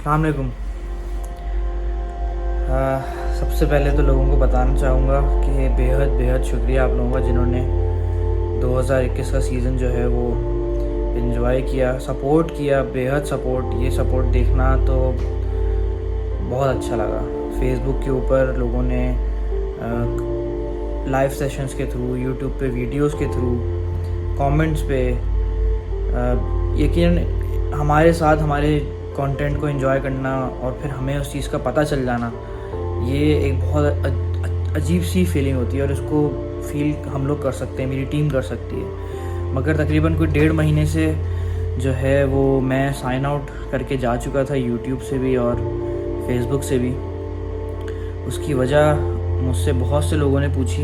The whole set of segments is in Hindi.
अस्सलाम वालेकुम। सबसे पहले तो लोगों को बताना चाहूँगा कि बेहद बेहद शुक्रिया आप लोगों का जिन्होंने 2021 का सीज़न जो है वो एंजॉय किया, सपोर्ट किया, बेहद सपोर्ट। ये सपोर्ट देखना तो बहुत अच्छा लगा। फेसबुक के ऊपर लोगों ने लाइव सेशंस के थ्रू, यूट्यूब पे वीडियोस के थ्रू, कमेंट्स पे यकीन हमारे साथ हमारे कंटेंट को एंजॉय करना और फिर हमें उस चीज़ का पता चल जाना, ये एक बहुत अजीब सी फीलिंग होती है और इसको फील हम लोग कर सकते हैं, मेरी टीम कर सकती है। मगर तकरीबन कोई 1.5 महीने से जो है वो मैं साइन आउट करके जा चुका था यूट्यूब से भी और फेसबुक से भी। उसकी वजह मुझसे बहुत से लोगों ने पूछी,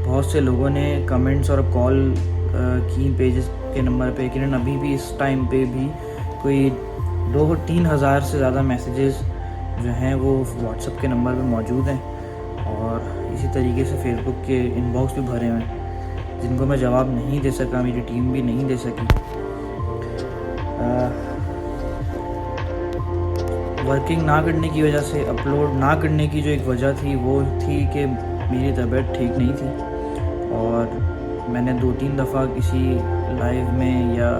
बहुत से लोगों ने कमेंट्स और कॉल की पेजेस के नंबर पे। लेकिन अभी भी इस टाइम पे भी कोई 2-3 हज़ार से ज़्यादा मैसेजेस जो हैं वो व्हाट्सएप के नंबर पे मौजूद हैं और इसी तरीके से फेसबुक के इनबॉक्स भी भरे हुए हैं जिनको मैं जवाब नहीं दे सका, मेरी टीम भी नहीं दे सकी। वर्किंग ना करने की वजह से, अपलोड ना करने की जो एक वजह थी वो थी कि मेरी तबीयत ठीक नहीं थी और मैंने 2-3 दफ़ा किसी लाइव में या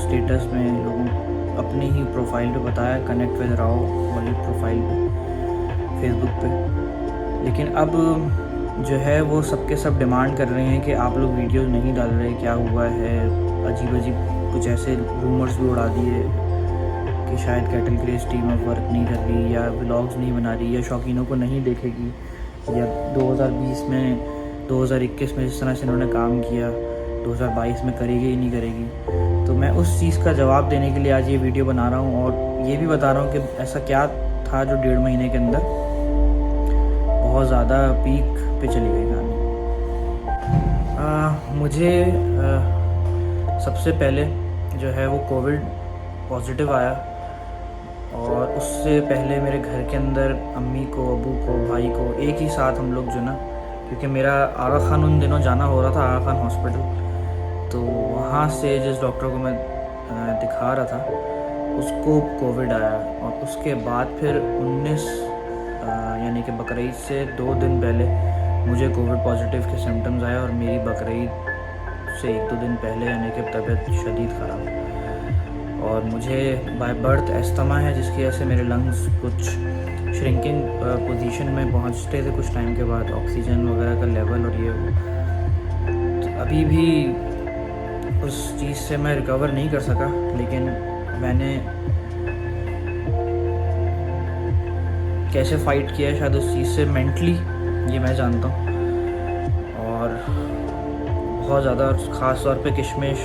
स्टेटस में लोगों अपनी ही प्रोफाइल पे बताया, कनेक्ट विद राव वाली प्रोफाइल पे फेसबुक पे। लेकिन अब जो है वो सबके सब डिमांड कर रहे हैं कि आप लोग वीडियोस नहीं डाल रहे, क्या हुआ है। अजीब अजीब कुछ ऐसे रूमर्स भी उड़ा दिए कि शायद कैटल क्रेज टीम अब वर्क नहीं कर रही या व्लॉग्स नहीं बना रही या शौकीनों को नहीं देखेगी या 2020 में 2021 में जिस तरह से इन्होंने काम किया 2022 में करेगी ही नहीं करेगी। तो मैं उस चीज़ का जवाब देने के लिए आज ये वीडियो बना रहा हूँ और ये भी बता रहा हूँ कि ऐसा क्या था जो 1.5 महीने के अंदर बहुत ज़्यादा पीक पे चली गई कहानी। मुझे सबसे पहले जो है वो कोविड पॉजिटिव आया और उससे पहले मेरे घर के अंदर अम्मी को, अबू को, भाई को एक ही साथ हम लोग जो ना, क्योंकि मेरा आगा खान उन दिनों जाना हो रहा था, आगा खान हॉस्पिटल, तो वहाँ से जिस डॉक्टर को मैं दिखा रहा था उसको कोविड आया और उसके बाद फिर 19 यानी कि बकरीद से 2 दिन पहले मुझे कोविड पॉजिटिव के सिम्टम्स आए और मेरी बकरीद से 1-2 दिन पहले यानी कि तबीयत शदीद ख़राब और मुझे बाय बर्थ एस्थमा है जिसकी वजह से मेरे लंग्स कुछ श्रिंकिंग पोजीशन में पहुंचते थे कुछ टाइम के बाद, ऑक्सीजन वगैरह का लेवल। और ये तो अभी भी उस चीज़ से मैं रिकवर नहीं कर सका, लेकिन मैंने कैसे फ़ाइट किया है शायद उस चीज़ से मेंटली, ये मैं जानता हूँ। और बहुत ज़्यादा ख़ास तौर पे किशमिश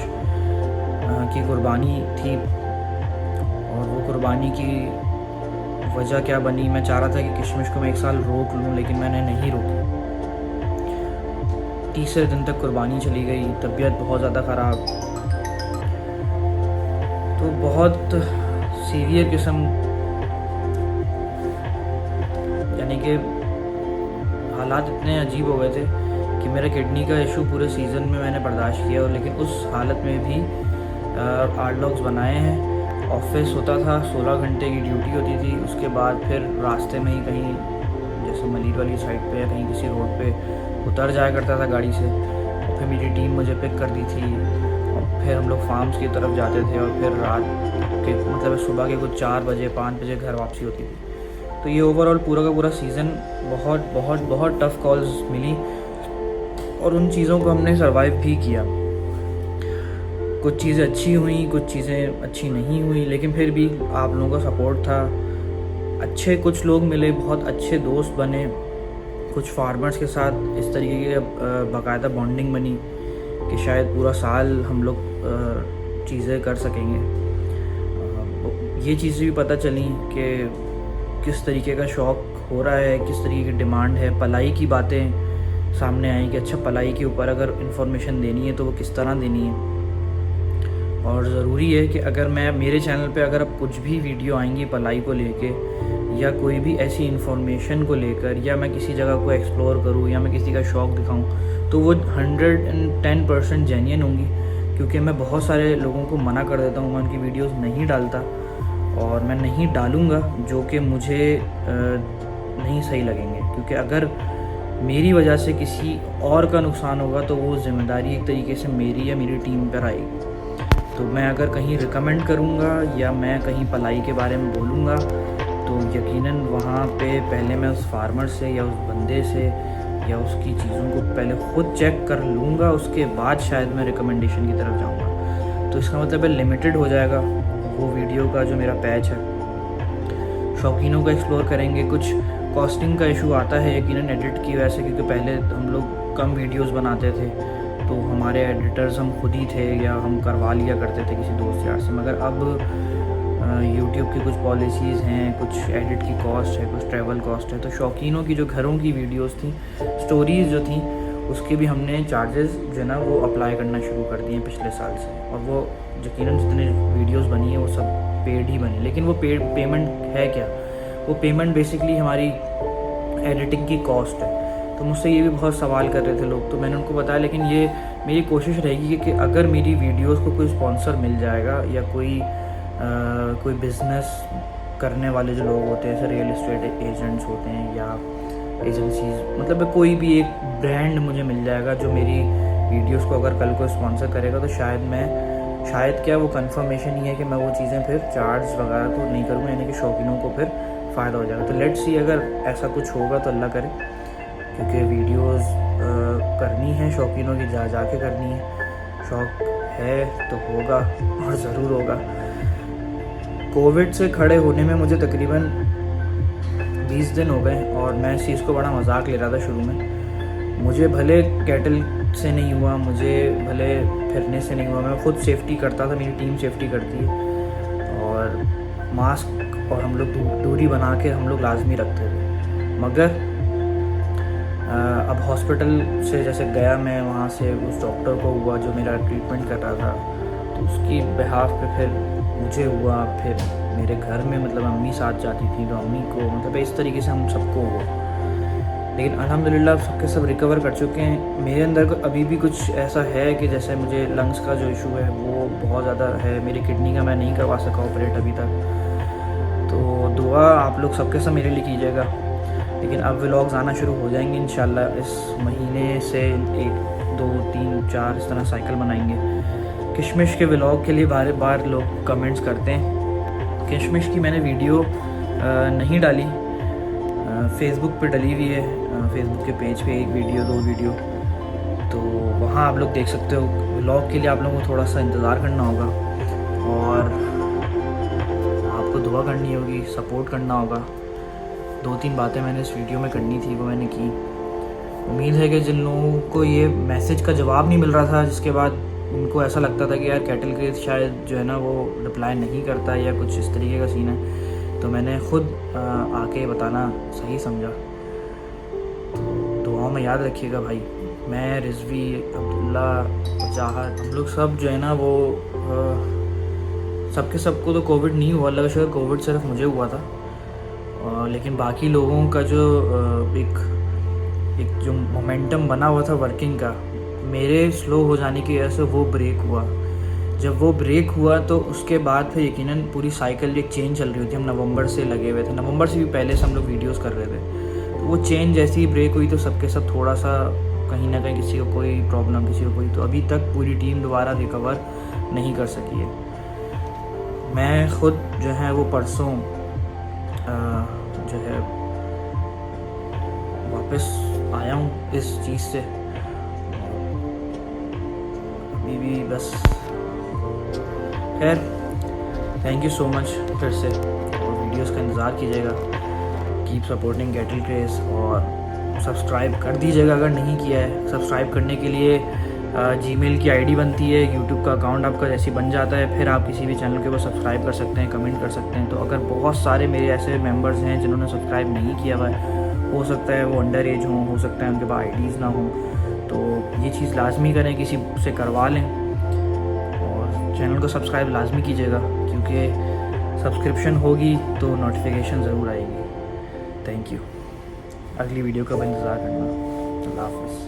की कुर्बानी थी और वो कुर्बानी की वजह क्या बनी, मैं चाह रहा था कि किशमिश को मैं 1 साल रोक लूँ लेकिन मैंने नहीं रोकी। तीसरे दिन तक कुर्बानी चली गई, तबीयत बहुत ज़्यादा ख़राब, तो बहुत सीवियर किस्म, यानी कि हालात इतने अजीब हो गए थे कि मेरा किडनी का इशू पूरे सीज़न में मैंने बर्दाश्त किया। और लेकिन उस हालत में भी 8 व्लॉग्स बनाए हैं। ऑफिस होता था, 16 घंटे की ड्यूटी होती थी, उसके बाद फिर रास्ते में ही कहीं जैसे मलीर वाली साइड पे या कहीं किसी रोड पे उतर जाया करता था गाड़ी से और फिर मेरी टीम मुझे पिक कर दी थी और फिर हम लोग फार्म्स की तरफ जाते थे और फिर रात के मतलब सुबह के कुछ 4 बजे 5 बजे घर वापसी होती थी। तो ये ओवरऑल पूरा का पूरा सीज़न बहुत बहुत बहुत टफ़ कॉल्स मिली और उन चीज़ों को हमने सर्वाइव भी किया। कुछ चीज़ें अच्छी हुई, कुछ चीज़ें अच्छी नहीं हुई, लेकिन फिर भी आप लोगों का सपोर्ट था। अच्छे कुछ लोग मिले, बहुत अच्छे दोस्त बने, कुछ फार्मर्स के साथ इस तरीके की बाकायदा बॉन्डिंग बनी कि शायद पूरा साल हम लोग चीज़ें कर सकेंगे। ये चीज़ें भी पता चली कि किस तरीके का शौक़ हो रहा है, किस तरीके की डिमांड है। पलाई की बातें सामने आई कि अच्छा पलाई के ऊपर अगर इन्फॉर्मेशन देनी है तो वो किस तरह देनी है। और ज़रूरी है कि अगर मैं मेरे चैनल पे अगर अब कुछ भी वीडियो आएंगी पलाई को लेके या कोई भी ऐसी इन्फॉर्मेशन को लेकर या मैं किसी जगह को एक्सप्लोर करूँ या मैं किसी का शौक़ दिखाऊँ तो वो 110% जेन्युइन होंगी, क्योंकि मैं बहुत सारे लोगों को मना कर देता हूँ, मैं उनकी वीडियोस नहीं डालता और मैं नहीं डालूँगा जो कि मुझे नहीं सही लगेंगे, क्योंकि अगर मेरी वजह से किसी और का नुकसान होगा तो वो ज़िम्मेदारी एक तरीके से मेरी या मेरी टीम पर आएगी। तो मैं अगर कहीं रिकमेंड करूँगा या मैं कहीं पलाई के बारे में बोलूँगा तो यकीनन वहाँ पे पहले मैं उस फार्मर से या उस बंदे से या उसकी चीज़ों को पहले ख़ुद चेक कर लूँगा, उसके बाद शायद मैं रिकमेंडेशन की तरफ जाऊँगा। तो इसका मतलब है लिमिटेड हो जाएगा वो वीडियो का जो मेरा पैच है। शौकीनों को एक्सप्लोर करेंगे। कुछ कॉस्टिंग का इशू आता है यकीनन एडिट की वजह से, क्योंकि पहले हम लोग कम वीडियोस बनाते थे तो हमारे एडिटर्स हम खुद ही थे या हम करवा लिया करते थे किसी दोस्त यार से। मगर अब यूट्यूब की कुछ पॉलिसीज़ हैं, कुछ एडिट की कॉस्ट है, कुछ ट्रैवल कॉस्ट है, तो शौकीनों की जो घरों की वीडियोस थी, स्टोरीज़ जो थी, उसके भी हमने चार्जेस जो है ना वो अप्लाई करना शुरू कर दिए पिछले साल से। और वो यकीनन जितने वीडियोस बनी है वो सब पेड ही बनी, लेकिन वो पेमेंट है क्या? वो पेमेंट बेसिकली हमारी एडिटिंग की कॉस्ट है। तो मुझसे ये भी बहुत सवाल कर रहे थे लोग, तो मैंने उनको बताया, लेकिन ये मेरी कोशिश रहेगी कि अगर मेरी वीडियोस को कोई स्पॉन्सर मिल जाएगा या कोई बिज़नेस करने वाले जो लोग होते हैं, जैसे रियल एस्टेट एजेंट्स होते हैं या एजेंसीज़, मतलब कोई भी एक ब्रांड मुझे मिल जाएगा जो मेरी वीडियोस को अगर कल को स्पॉन्सर करेगा, तो शायद क्या वो कंफर्मेशन ही है कि मैं वो चीज़ें फिर चार्ज वगैरह तो नहीं करूँगा, यानी कि शौकीनों को फिर फ़ायदा हो जाएगा। तो लेट्स सी, अगर ऐसा कुछ होगा तो अल्लाह करे, क्योंकि वीडियोस करनी है शौकीनों की, जाके करनी है। शौक़ है तो होगा और ज़रूर होगा। कोविड से खड़े होने में मुझे तकरीबन 20 दिन हो गए और मैं इस चीज़ को बड़ा मजाक ले रहा था शुरू में। मुझे भले कैटल से नहीं हुआ, मुझे भले फिरने से नहीं हुआ, मैं खुद सेफ्टी करता था, मेरी टीम सेफ्टी करती है, और मास्क और हम लोग दूरी बना के हम लोग लाजमी रखते थे। मगर अब हॉस्पिटल से जैसे गया मैं, वहाँ से उस डॉक्टर को हुआ जो मेरा ट्रीटमेंट कर रहा था, तो उसकी बिहाफ पे फिर मुझे हुआ, फिर मेरे घर में मतलब अम्मी साथ जाती थी तो अम्मी को, मतलब इस तरीके से हम सबको हुआ। लेकिन अल्हम्दुलिल्लाह सबके सब रिकवर कर चुके हैं। मेरे अंदर अभी भी कुछ ऐसा है कि जैसे मुझे लंग्स का जो इशू है वो बहुत ज़्यादा है, मेरी किडनी का मैं नहीं करवा सका ऑपरेट अभी तक। तो दुआ आप लोग सबके सब मेरे लिए कीजिएगा। लेकिन अब व्लॉग्स आना शुरू हो जाएंगे इंशाल्लाह। इस महीने से 1, 2, 3, 4 इस तरह साइकिल बनाएंगे। किशमिश के व्लॉग के लिए बार बार लोग कमेंट्स करते हैं। किशमिश की मैंने वीडियो नहीं डाली, फेसबुक पे डली हुई है, फेसबुक के पेज पे 1 वीडियो 2 वीडियो, तो वहाँ आप लोग देख सकते हो। व्लॉग के लिए आप लोगों को थोड़ा सा इंतज़ार करना होगा और आपको दुआ करनी होगी, सपोर्ट करना होगा। 2-3 बातें मैंने इस वीडियो में करनी थी, वो मैंने की। उम्मीद है कि जिन लोगों को ये मैसेज का जवाब नहीं मिल रहा था, जिसके बाद उनको ऐसा लगता था कि यार कैटल के शायद जो है ना वो रिप्लाई नहीं करता या कुछ इस तरीके का सीन है, तो मैंने ख़ुद आके बताना सही समझा। तो दुआओं में याद रखिएगा भाई। मैं, रिजवी, अब्दुल्ला, चाहत, हम लोग सब जो है ना वो सबके सबको तो कोविड नहीं हुआ, अल्लाह का शुक्र, कोविड सिर्फ मुझे हुआ था। लेकिन बाकी लोगों का जो एक जो मोमेंटम बना हुआ था वर्किंग का, मेरे स्लो हो जाने की वजह से वो ब्रेक हुआ। जब वो ब्रेक हुआ तो उसके बाद फिर यकीनन पूरी साइकिल एक चेंज चल रही थी। हम नवंबर से लगे हुए थे, नवंबर से भी पहले से हम लोग वीडियोस कर रहे थे। तो वो चेंज जैसे ही ब्रेक हुई तो सबके सब थोड़ा सा कहीं ना कहीं, किसी को कोई प्रॉब्लम, किसी को कोई, तो अभी तक पूरी टीम दोबारा रिकवर नहीं कर सकी है। मैं ख़ुद जो है वो परसों जो है वापस आया हूँ इस चीज़ से। अभी भी बस खैर, थैंक यू सो मच फिर से, और वीडियोस का इंतज़ार कीजिएगा। कीप सपोर्टिंग कैटल क्रेज़ और सब्सक्राइब कर दीजिएगा अगर नहीं किया है। सब्सक्राइब करने के लिए जीमेल की आईडी बनती है, यूट्यूब का अकाउंट आपका जैसे बन जाता है, फिर आप किसी भी चैनल के ऊपर सब्सक्राइब कर सकते हैं, कमेंट कर सकते हैं। तो अगर बहुत सारे मेरे ऐसे मेंबर्स हैं जिन्होंने सब्सक्राइब नहीं किया हुआ है, हो सकता है वो अंडर एज हों, हो सकता है उनके पास आईडीज़ ना हों, तो ये चीज़ लाजमी करें, किसी से करवा लें और चैनल को सब्सक्राइब लाजमी कीजिएगा, क्योंकि सब्सक्रिप्शन होगी तो नोटिफिकेशन ज़रूर आएगी। Thank you. अगली वीडियो का इंतज़ार करना। अल्लाह हाफ़िज़।